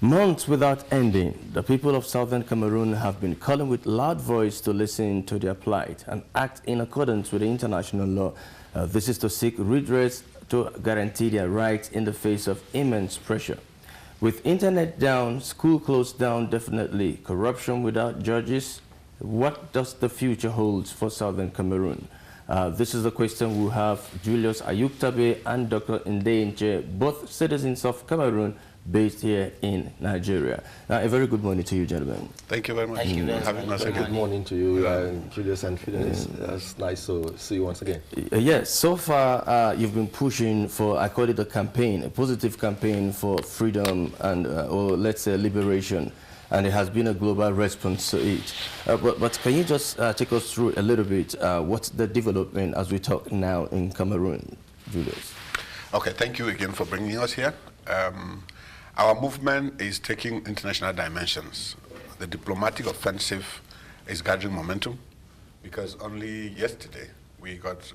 Months without ending, the people of southern Cameroon have been calling with loud voice to listen to their plight and act in accordance with the international law. This is to seek redress to guarantee their rights in the face of immense pressure. With internet down, school closed down definitely, corruption without judges, what does the future hold for southern Cameroon? This is the question we have Julius AyukTabe and Dr. Ndeh-Che, both citizens of Cameroon, based here in Nigeria. A very good morning to you, gentlemen. Thank you very much. Thank you very much. Good morning to you, Julius and Fidelis. It's nice to see you once again. Yes, so far you've been pushing for, I call it a campaign, a positive campaign for freedom and, or let's say liberation, and there has been a global response to it. But can you just take us through a little bit what's the development as we talk now in Cameroon, Julius? Okay, thank you again for bringing us here. Our movement is taking international dimensions. The diplomatic offensive is gathering momentum because only yesterday we got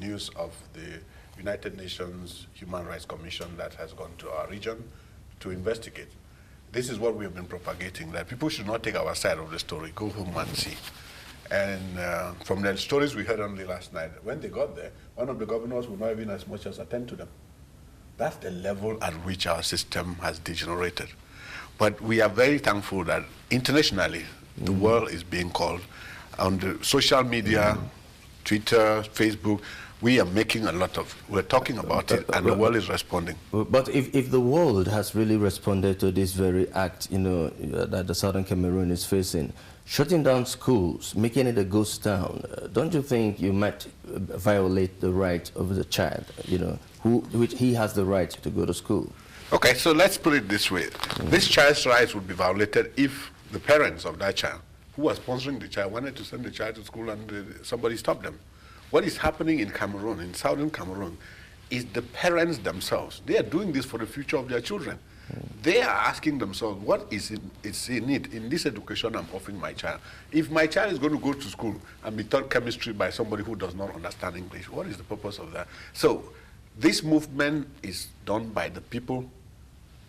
news of the United Nations Human Rights Commission that has gone to our region to investigate. This is what we have been propagating, that people should not take our side of the story, go home and see. And from the stories we heard only last night, when they got there, one of the governors would not even as much as attend to them. That's the level at which our system has degenerated. But we are very thankful that internationally, the world is being called. On the social media, Twitter, Facebook, we are making a lot of, we're talking about it, and the world is responding. But if the world has really responded to this very act, you know, that the southern Cameroon is facing, shutting down schools, making it a ghost town, don't you think you might violate the right of the child, you know, which he has the right to go to school? Okay, so let's put it this way. This child's rights would be violated if the parents of that child, who are sponsoring the child, wanted to send the child to school and somebody stopped them. What is happening in Cameroon, in southern Cameroon, is the parents themselves. They are doing this for the future of their children. They are asking themselves, what is in it in this education I'm offering my child? If my child is going to go to school and be taught chemistry by somebody who does not understand English, what is the purpose of that? So this movement is done by the people,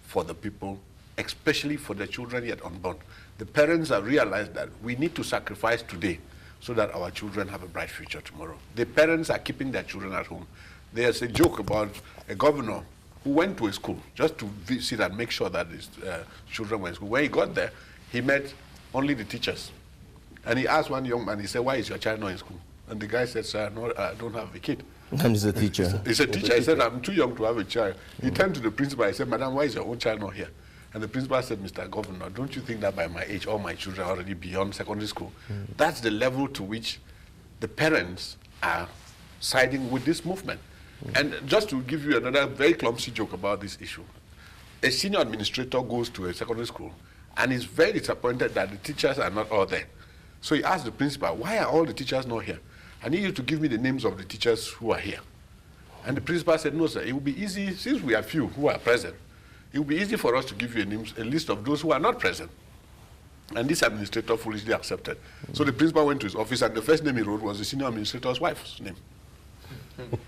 for the people, especially for the children yet unborn. The parents have realized that we need to sacrifice today so that our children have a bright future tomorrow. The parents are keeping their children at home. There's a joke about a governor who went to a school just to visit and make sure that his children were in school. When he got there, he met only the teachers. And he asked one young man, he said, why is your child not in school? And the guy said, sir, no, I don't have a kid. And he's a teacher. He's a teacher. He said, I'm too young to have a child. He turned to the principal, he said, madam, why is your own child not here? And the principal said, Mr. Governor, don't you think that by my age, all my children are already beyond secondary school? That's the level to which the parents are siding with this movement. And just to give you another very clumsy joke about this issue, a senior administrator goes to a secondary school and is very disappointed that the teachers are not all there. So he asked the principal, why are all the teachers not here? I need you to give me the names of the teachers who are here. And the principal said, no, sir, it will be easy, since we are few who are present, it will be easy for us to give you a list of those who are not present. And this administrator foolishly accepted. So the principal went to his office, and the first name he wrote was the senior administrator's wife's name.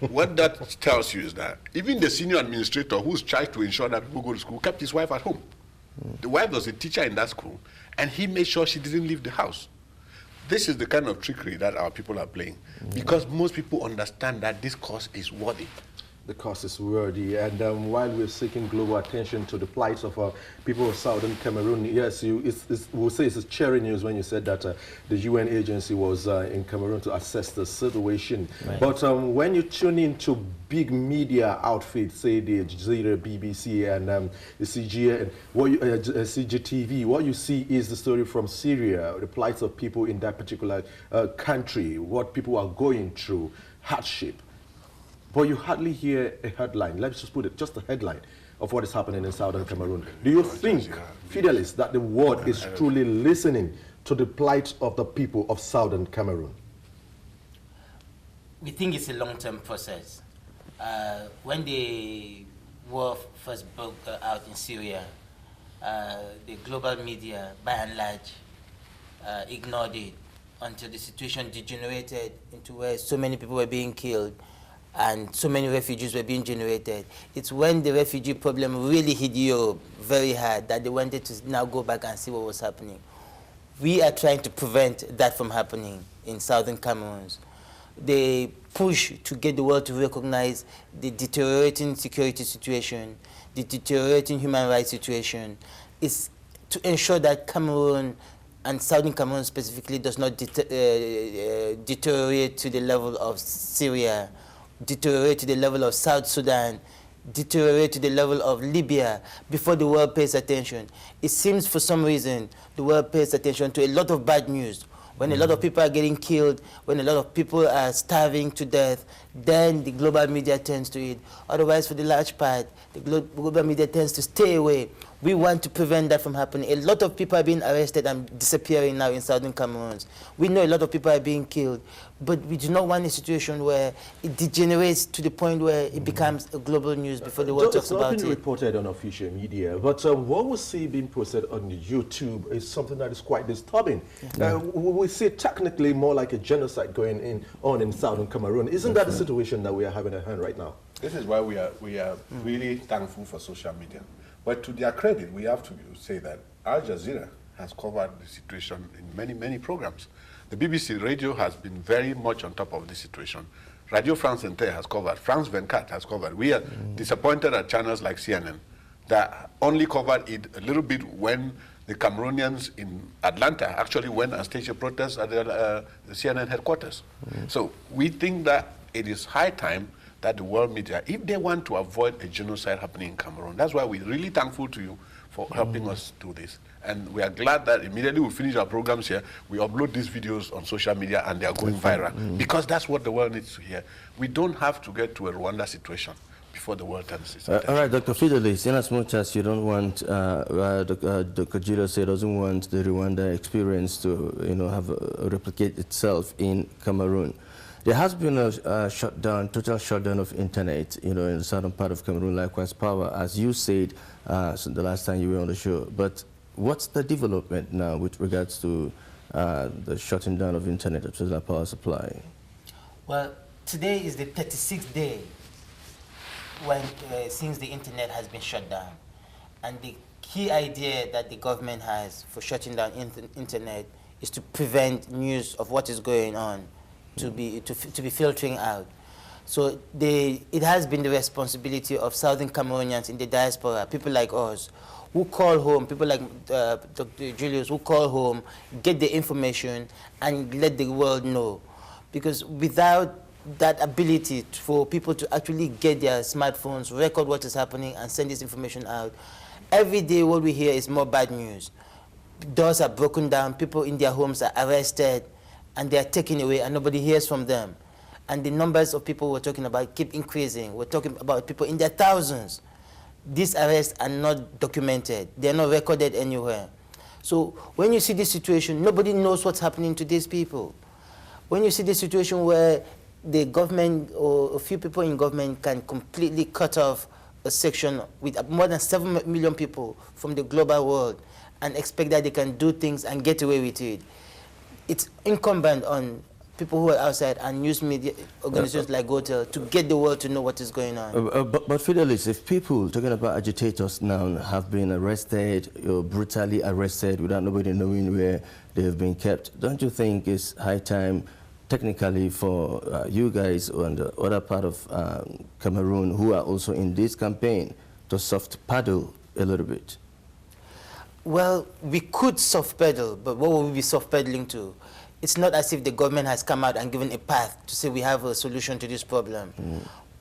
What that tells you is that even the senior administrator who's tried to ensure that people go to school kept his wife at home. The wife was a teacher in that school, and he made sure she didn't leave the house. This is the kind of trickery that our people are playing, because most people understand that this cause is worthy. The cause is worthy, and while we're seeking global attention to the plight of people of southern Cameroon, yes, we'll say it's cheering news when you said that the UN agency was in Cameroon to assess the situation. Right. But when you tune into big media outfits, say the Al Jazeera, BBC, and the CGTV, what you see is the story from Syria, the plight of people in that particular country, what people are going through, hardship. But you hardly hear a headline. Let's just put it, just a headline of what is happening in southern Cameroon. Do you think, Fidelis, that the world is truly listening to the plight of the people of southern Cameroon? We think it's a long-term process. When the war first broke out in Syria, the global media, by and large, ignored it until the situation degenerated into where so many people were being killed. and so many refugees were being generated. It's when the refugee problem really hit Europe very hard that they wanted to now go back and see what was happening. We are trying to prevent that from happening in southern Cameroons. They push to get the world to recognize the deteriorating security situation, the deteriorating human rights situation, is to ensure that Cameroon, and southern Cameroon specifically, does not deteriorate to the level of Syria, deteriorate to the level of South Sudan, deteriorate to the level of Libya before the world pays attention. It seems for some reason the world pays attention to a lot of bad news. When a lot of people are getting killed, when a lot of people are starving to death, then the global media turns to it. Otherwise, for the large part, the global media tends to stay away. We want to prevent that from happening. A lot of people are being arrested and disappearing now in southern Cameroons. We know a lot of people are being killed, but we do not want a situation where it degenerates to the point where it becomes a global news before the world talks about it. It's not been reported on official media, but what we see being posted on YouTube is something that is quite disturbing. We see technically more like a genocide going on in southern Cameroon. Isn't that the situation that we are having at hand right now? This is why we are really thankful for social media. But to their credit, we have to say that Al Jazeera has covered the situation in many, many programs. The BBC radio has been very much on top of the situation. Radio France Inter has covered. France 24 has covered. We are disappointed at channels like CNN that only covered it a little bit when the Cameroonians in Atlanta actually went and staged a protest at the CNN headquarters. So we think that it is high time that the world media, if they want to avoid a genocide happening in Cameroon, that's why we're really thankful to you for helping us do this. And we are glad that immediately we finish our programs here, we upload these videos on social media and they are going viral. Because that's what the world needs to hear. We don't have to get to a Rwanda situation before the world turns its attention. All right, Dr. Fidelis, in as much as you don't want, Dr. Jiro say doesn't want the Rwanda experience to, replicate itself in Cameroon. There has been a shutdown, total shutdown of internet, in the southern part of Cameroon, likewise power, as you said the last time you were on the show. But what's the development now with regards to the shutting down of internet, of total power supply? Well, today is the 36th day when since the internet has been shut down. And the key idea that the government has for shutting down internet is to prevent news of what is going on to be filtering out. So it has been the responsibility of southern Cameroonians in the diaspora, people like us, who call home, people like Dr. Julius, who call home, get the information, and let the world know. Because without that ability for people to actually get their smartphones, record what is happening, and send this information out, every day what we hear is more bad news. Doors are broken down, people in their homes are arrested, and they are taken away, and nobody hears from them. And the numbers of people we're talking about keep increasing. We're talking about people in their thousands. These arrests are not documented. They're not recorded anywhere. So when you see this situation, nobody knows what's happening to these people. When you see this situation where the government or a few people in government can completely cut off a section with more than 7 million people from the global world and expect that they can do things and get away with it, it's incumbent on people who are outside and news media organizations like GoTel to get the world to know what is going on. But Fidelis, if people, talking about agitators now, have been arrested, brutally arrested without nobody knowing where they have been kept, don't you think it's high time technically for you guys on the other part of Cameroon who are also in this campaign to soft paddle a little bit? Well, we could soft pedal, but what will we be soft pedaling to? It's not as if the government has come out and given a path to say we have a solution to this problem.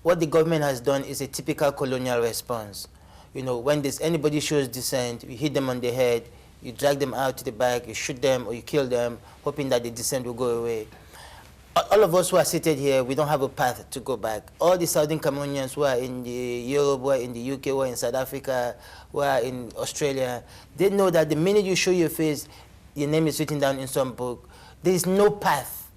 What the government has done is a typical colonial response. When anybody shows dissent, you hit them on the head, you drag them out to the back, you shoot them or you kill them, hoping that the dissent will go away. All of us who are seated here, we don't have a path to go back. All the southern Cameroonians who are in Europe, who are in the UK, who are in South Africa, who are in Australia, they know that the minute you show your face, your name is written down in some book, there is no path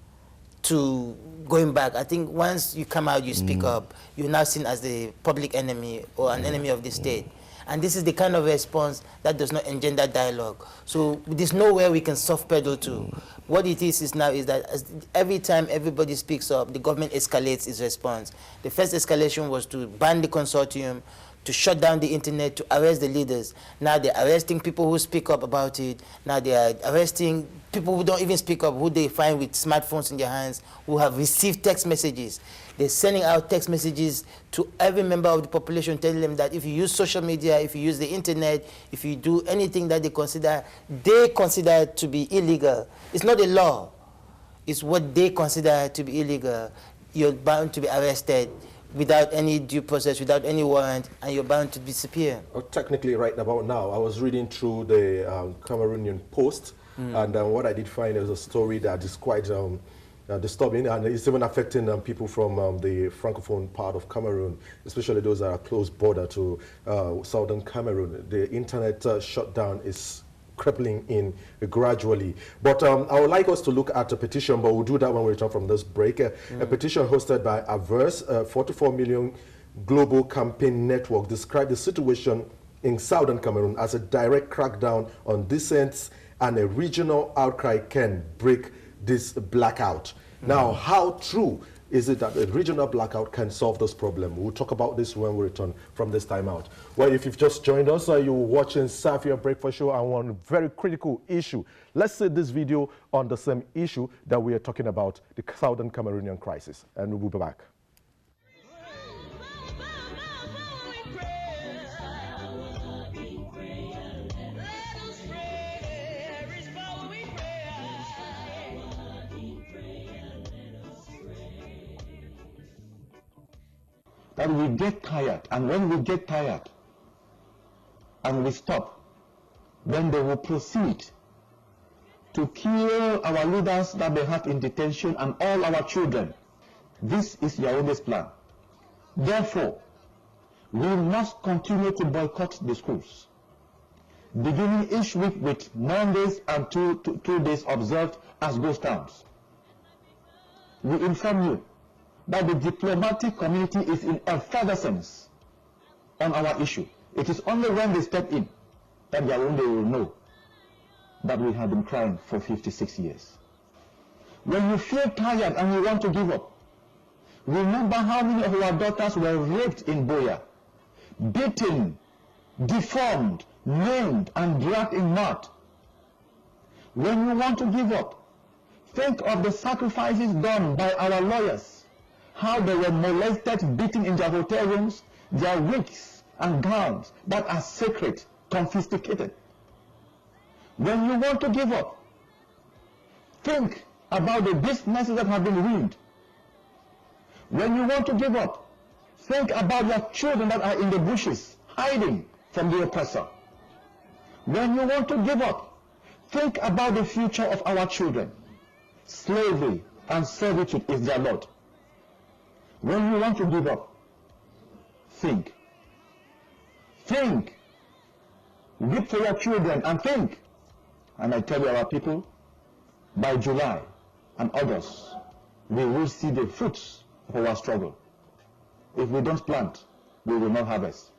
to going back. I think once you come out, you speak up, you're now seen as the public enemy or an enemy of the state. And this is the kind of response that does not engender dialogue. So there's nowhere we can soft pedal to. What it is now is that every time everybody speaks up, the government escalates its response. The first escalation was to ban the consortium, to shut down the internet, to arrest the leaders. Now they're arresting people who speak up about it. Now they are arresting people who don't even speak up, who they find with smartphones in their hands, who have received text messages. They're sending out text messages to every member of the population, telling them that if you use social media, if you use the internet, if you do anything that they consider to be illegal, it's not a law. It's what they consider to be illegal. You're bound to be arrested without any due process, without any warrant, and you're bound to disappear. Technically, right about now, I was reading through the Cameroonian Post, and what I did find is a story that is quite disturbing, and it's even affecting people from the Francophone part of Cameroon, especially those that are close border to southern Cameroon. The internet shutdown is crippling in gradually. But I would like us to look at a petition, but we'll do that when we return from this break. A petition hosted by Averse, 44 million global campaign network, described the situation in southern Cameroon as a direct crackdown on dissent, and a regional outcry can break this blackout. Now, how true is it that a regional blackout can solve this problem? We'll talk about this when we return from this time out. Well, if you've just joined us, you're watching Safiya Breakfast Show on one very critical issue. Let's see this video on the same issue that we are talking about, the southern Cameroonian crisis, and we'll be back. That we get tired, and when we get tired and we stop, then they will proceed to kill our leaders that they have in detention and all our children. This is Yaounde's plan. Therefore, we must continue to boycott the schools, beginning each week with Mondays and two days observed as ghost towns. We inform you that the diplomatic community is in effervescence on our issue. It is only when they step in that Yaounde will know that we have been crying for 56 years. When you feel tired and you want to give up, remember how many of our daughters were raped in Boya, beaten, deformed, maimed, and dragged in mud. When you want to give up, think of the sacrifices done by our lawyers, how they were molested, beaten in their hotel rooms, their wigs and gowns that are sacred, confiscated. When you want to give up, think about the businesses that have been ruined. When you want to give up, think about your children that are in the bushes, hiding from the oppressor. When you want to give up, think about the future of our children. Slavery and servitude is their lot. When you want to give up, think. Think. Weep for your children and think. And I tell you, our people, by July and August, we will see the fruits of our struggle. If we don't plant, we will not harvest.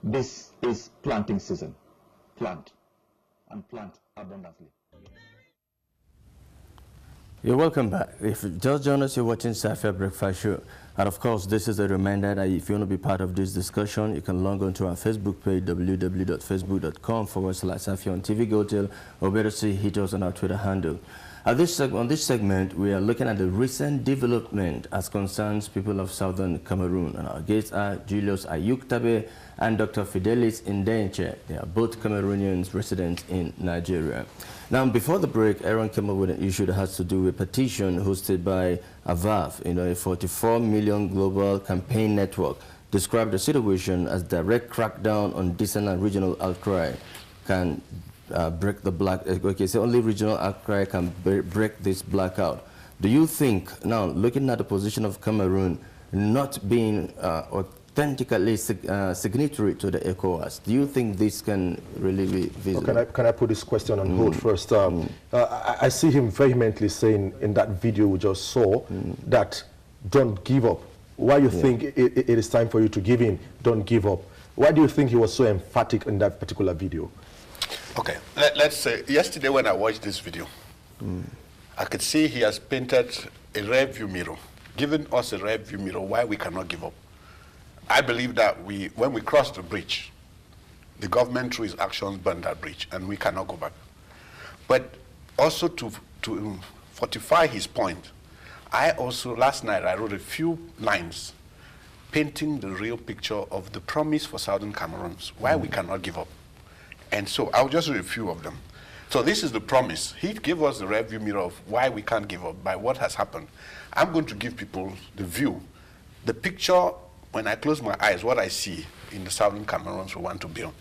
This is planting season. Plant, and plant abundantly. You're welcome back. If you just joined us, you're watching Safiya Breakfast Show. And of course, this is a reminder that if you want to be part of this discussion, you can log on to our Facebook page, www.facebook.com/Safiya on TvGotel, or better say, hit us on our Twitter handle. On this segment, we are looking at the recent development as concerns people of southern Cameroon. And our guests are Fidelis AyukTabe and Dr. Fidelis Ndeh-Che. They are both Cameroonians residents in Nigeria. Now, before the break, Aaron came up with an issue that has to do with a petition hosted by AVAF, a 44 million global campaign network, described the situation as direct crackdown on dissent and regional outcry can break the black. Okay, so only regional outcry can break this blackout. Do you think, now looking at the position of Cameroon not being authentically signatory to the ECOWAS, do you think this can really be visible? Can I put this question on hold first? I see him vehemently saying in that video we just saw that don't give up. Why you think it is time for you to give in? Don't give up. Why do you think he was so emphatic in that particular video? Okay, let's say yesterday when I watched this video, I could see he has painted a rear view mirror, giving us a rear view mirror why we cannot give up. I believe that when we cross the bridge, the government through its actions burned that bridge and we cannot go back. But also to fortify his point, last night I wrote a few lines painting the real picture of the promise for Southern Cameroons, why we cannot give up. And so I'll just read a few of them. So this is the promise. He gave us the rear view mirror of why we can't give up by what has happened. I'm going to give people the view, the picture, when I close my eyes, what I see in the Southern Cameroons we want to build.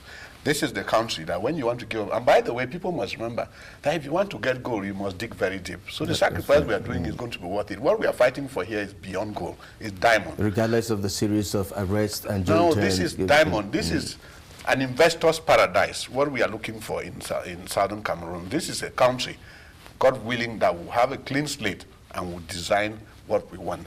This is the country that when you want to give up, and by the way, people must remember that if you want to get gold, you must dig very deep. So the sacrifice we are doing is going to be worth it. What we are fighting for here is beyond gold, it's diamond. Regardless of the series of arrests and jail No, this is diamond. This is an investor's paradise, what we are looking for in Southern Cameroon. This is a country, God willing, that will have a clean slate and will design what we want.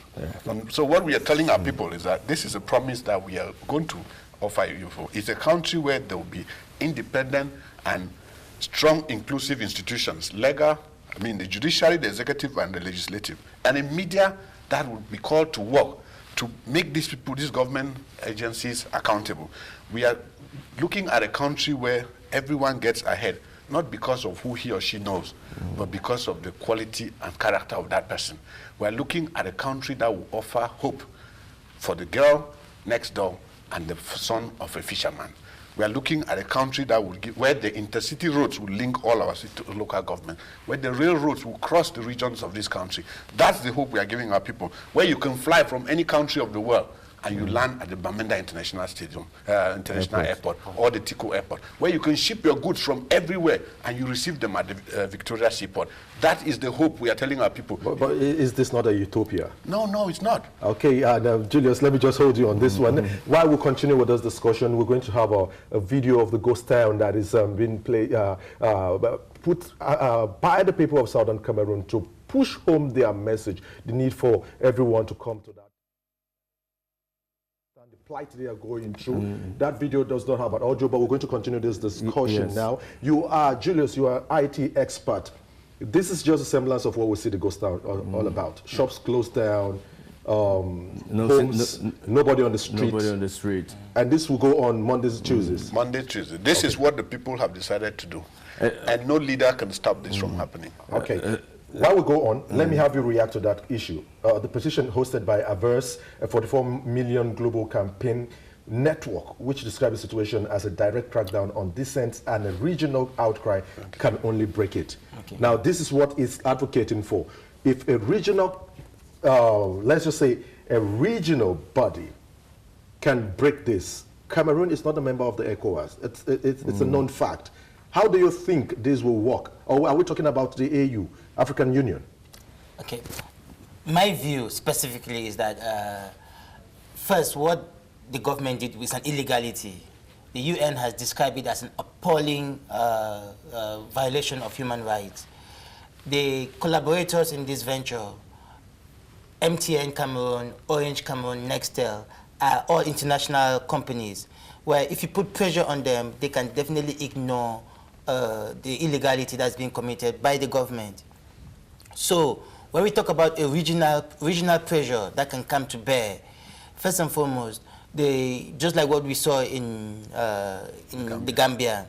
So what we are telling our people is that this is a promise that we are going to offer you for. It's a country where there will be independent and strong inclusive institutions, legal, the judiciary, the executive, and the legislative, and a media that would be called to work to make these people, these government agencies, accountable. We are looking at a country where everyone gets ahead, not because of who he or she knows, but because of the quality and character of that person. We are looking at a country that will offer hope for the girl next door and the son of a fisherman. We are looking at a country that will where the intercity roads will link all our local government, where the railroads will cross the regions of this country. That's the hope we are giving our people, where you can fly from any country of the world and you land at the Bamenda International Airport or the Tico Airport, where you can ship your goods from everywhere and you receive them at the Victoria Seaport. That is the hope we are telling our people. But is this not a utopia? No, it's not. Okay, now, Julius, let me just hold you on this one. While we continue with this discussion, we're going to have a video of the ghost town that is being played, put by the people of Southern Cameroon to push home their message, the need for everyone to come to that. The plight they are going through. That video does not have an audio, but we're going to continue this discussion now. You are, Julius, you are IT expert. This is just a semblance of what we see the ghost town all about. Shops closed down, homes, nobody on the street. Nobody on the street. And this will go on Mondays, Tuesdays. Monday, Tuesday. This is what the people have decided to do. And no leader can stop this from happening. Okay. While we go on, let me have you react to that issue. The petition hosted by Averse, a 44 million global campaign network, which describes the situation as a direct crackdown on dissent and a regional outcry, can only break it. Now, this is what it's advocating for. If a regional, let's just say, a regional body can break this, Cameroon is not a member of the ECOWAS. It's a known fact. How do you think this will work? Or are we talking about the AU, African Union? Okay. My view specifically is that, first, what the government did was an illegality. The UN has described it as an appalling violation of human rights. The collaborators in this venture, MTN Cameroon, Orange Cameroon, Nextel, are all international companies where if you put pressure on them, they can definitely ignore the illegality that's being committed by the government. So when we talk about a regional pressure that can come to bear, first and foremost, just like what we saw in the Gambia,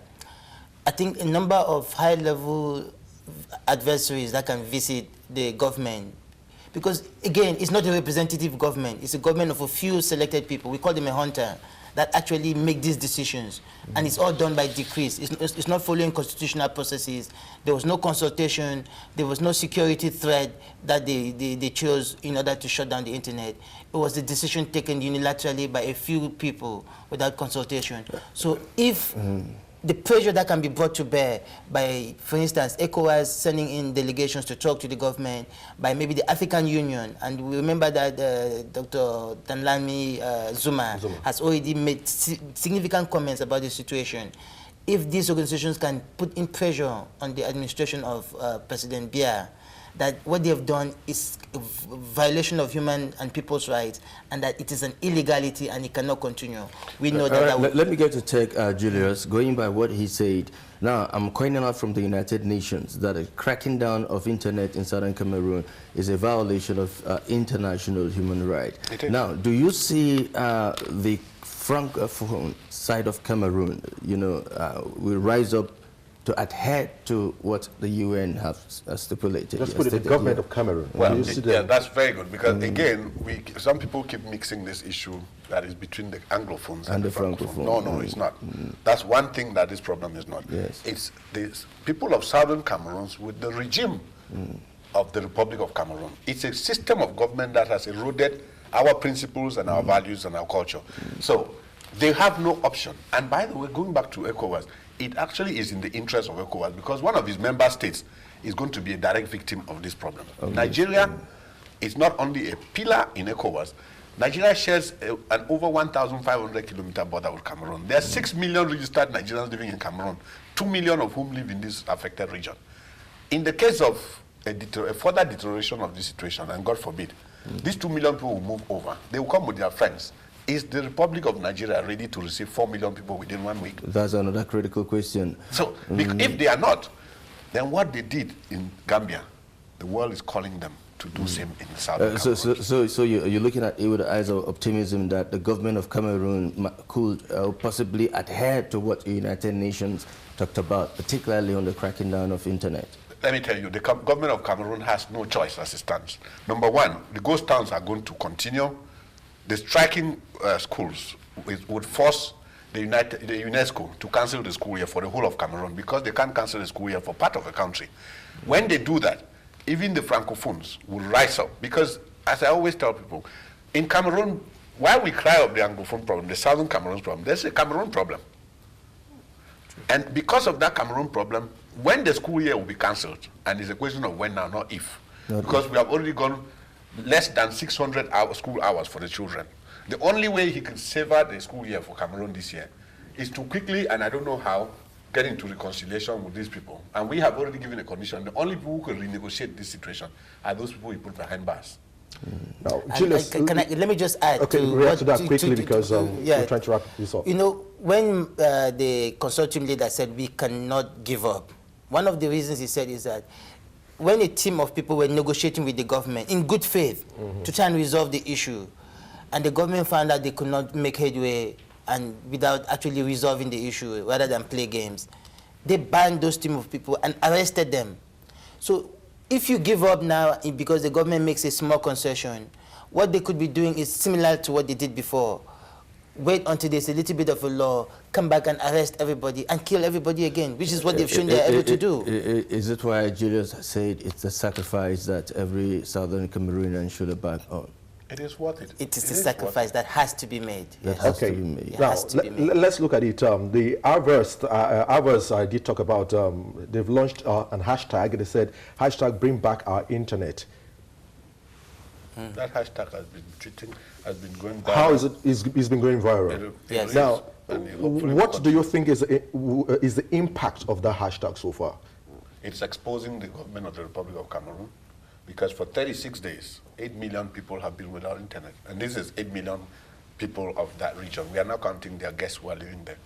I think a number of high-level adversaries that can visit the government, because again, it's not a representative government, it's a government of a few selected people, we call them a junta, that actually make these decisions. And it's all done by decrees. It's not following constitutional processes. There was no consultation. There was no security threat that they chose in order to shut down the internet. It was a decision taken unilaterally by a few people without consultation. So if the pressure that can be brought to bear by, for instance, ECOWAS sending in delegations to talk to the government, by maybe the African Union, and we remember that Dr. Danlami Zuma has already made significant comments about the situation. If these organizations can put in pressure on the administration of President Biya, that what they have done is a violation of human and people's rights, and that it is an illegality and it cannot continue. We know that. Right, let me get to take Julius. Going by what he said, now I'm coining out from the United Nations that a cracking down of internet in southern Cameroon is a violation of international human rights. Now, do you see the Francophone side of Cameroon, will rise up to adhere to what the UN have stipulated? Let's put it the government of Cameroon. Well, that's very good, because again, some people keep mixing this issue that is between the Anglophones and the Francophones. No, it's not. That's one thing that this problem is not. Yes. It's the people of southern Cameroon with the regime of the Republic of Cameroon. It's a system of government that has eroded our principles and our values and our culture. So they have no option. And by the way, going back to ECOWAS, it actually is in the interest of ECOWAS, because one of its member states is going to be a direct victim of this problem. Nigeria is not only a pillar in ECOWAS. Nigeria shares an over 1,500 kilometer border with Cameroon. There are 6 million registered Nigerians living in Cameroon, 2 million of whom live in this affected region. In the case of a further deterioration of this situation, and God forbid, these 2 million people will move over. They will come with their friends. Is the Republic of Nigeria ready to receive 4 million people within 1 week? That's another critical question. So, if they are not, then what they did in Gambia, the world is calling them to do same in South Africa. So you're looking at it with the eyes of optimism that the government of Cameroon could possibly adhere to what the United Nations talked about, particularly on the cracking down of internet. Let me tell you, the government of Cameroon has no choice as it stands. Number one, the ghost towns are going to continue. The striking schools would force the UNESCO to cancel the school year for the whole of Cameroon, because they can't cancel the school year for part of the country. When they do that, even the Francophones will rise up, because, as I always tell people, in Cameroon, while we cry of the Anglophone problem, the Southern Cameroon problem, there's a Cameroon problem. And because of that Cameroon problem, when the school year will be cancelled, and it's a question of when now, not if, because we have already gone less than 600 school hours for the children. The only way he can savor the school year for Cameroon this year is to quickly, and I don't know how, get into reconciliation with these people. And we have already given a condition. The only people who can renegotiate this situation are those people we put behind bars. Now, Julius, let me just add to react to that quickly, because we're trying to wrap this up. When the consortium leader said we cannot give up, one of the reasons he said is that when a team of people were negotiating with the government in good faith to try and resolve the issue, and the government found out they could not make headway and without actually resolving the issue, rather than play games, they banned those team of people and arrested them. So if you give up now because the government makes a small concession, what they could be doing is similar to what they did before. Wait until there's a little bit of a law, come back and arrest everybody and kill everybody again, which is what they've shown they're able to do. Is it why Julius said it's a sacrifice that every Southern Cameroonian should embark on? It is worth it. It is a sacrifice that has to be made. Okay. Now, let's look at it. The Avers did talk about, they've launched an hashtag. They said, hashtag bring back our internet. That hashtag has been going viral. How is it? It's been going viral. Yes. Now, what do you think is the impact of that hashtag so far? It's exposing the government of the Republic of Cameroon, because for 36 days, 8 million people have been without internet. And this is 8 million people of that region. We are now counting their guests who are living there.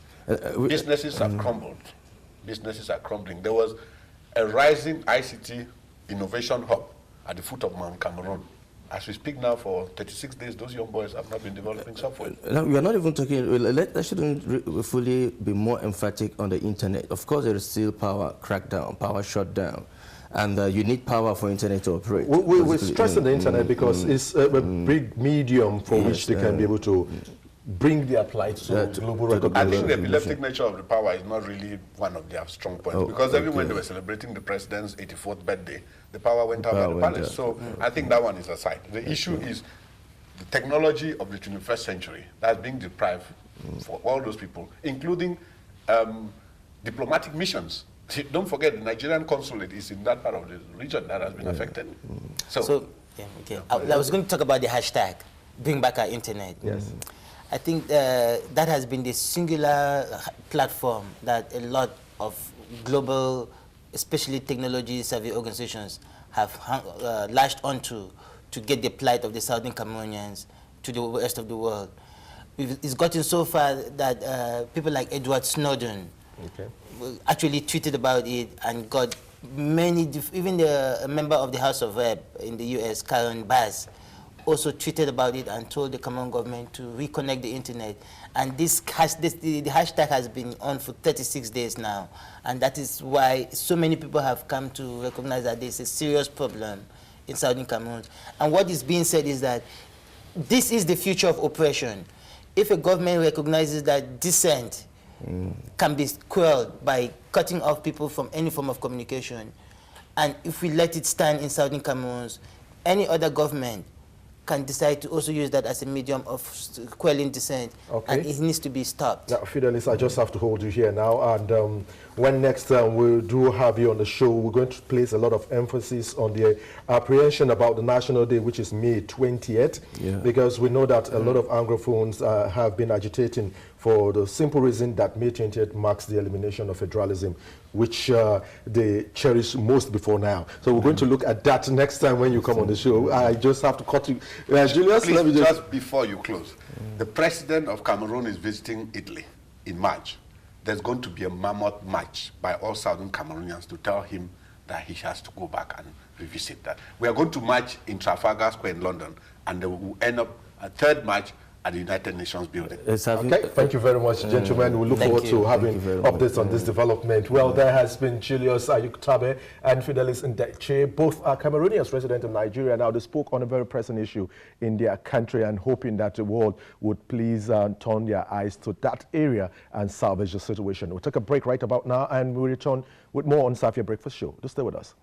Businesses have crumbled. Businesses are crumbling. There was a rising ICT innovation hub at the foot of Mount Cameroon. As we speak now, for 36 days, those young boys have not been developing software. No, we are not even talking, I shouldn't fully be more emphatic on the internet. Of course, there is still power crackdown, power shutdown. And you need power for internet to operate. We're stressing the internet because it's a big medium for which they can be able to bring their plight to global recognition. I think the epileptic nature of the power is not really one of their strong points, because even when they were celebrating the president's 84th birthday, the power went out of the palace. So I think that one is aside. The issue is the technology of the 21st century that's being deprived for all those people, including diplomatic missions. Don't forget, the Nigerian consulate is in that part of the region that has been affected. I was going to talk about the hashtag, bring back our internet. Yes. I think that has been the singular platform that a lot of global especially technology-savvy organizations, have latched onto to get the plight of the Southern Cameroonians to the rest of the world. It's gotten so far that people like Edward Snowden actually tweeted about it and got many, even a member of the House of Rep in the US, Karen Bass, also tweeted about it and told the Cameroon government to reconnect the internet. And the hashtag has been on for 36 days now. And that is why so many people have come to recognize that there's a serious problem in Southern Cameroon. And what is being said is that this is the future of oppression. If a government recognizes that dissent can be quelled by cutting off people from any form of communication, and if we let it stand in Southern Cameroon, any other government can decide to also use that as a medium of quelling dissent, and it needs to be stopped. Now, Fidelis, I just have to hold you here now, and when next we do have you on the show, we're going to place a lot of emphasis on the apprehension about the National Day, which is May 20th, because we know that a lot of Anglophones have been agitating for the simple reason that May 20th marks the elimination of federalism, which they cherish most before now. So we're going to look at that next time when you come on the show. I just have to cut you. Julius, please, let me just before you close, the president of Cameroon is visiting Italy in March. There's going to be a mammoth march by all Southern Cameroonians to tell him that he has to go back and revisit that. We are going to march in Trafalgar Square in London, and then we'll end up a third march at the United Nations building. Okay, thank you very much, gentlemen. We look forward to having updates on this development. Well, there has been Fidelis AyukTabe and Fidelis Ndeh-Che. Both are Cameroonians resident in Nigeria. Now, they spoke on a very pressing issue in their country and hoping that the world would please turn their eyes to that area and salvage the situation. We'll take a break right about now and we'll return with more on Safiya Breakfast Show. Just stay with us.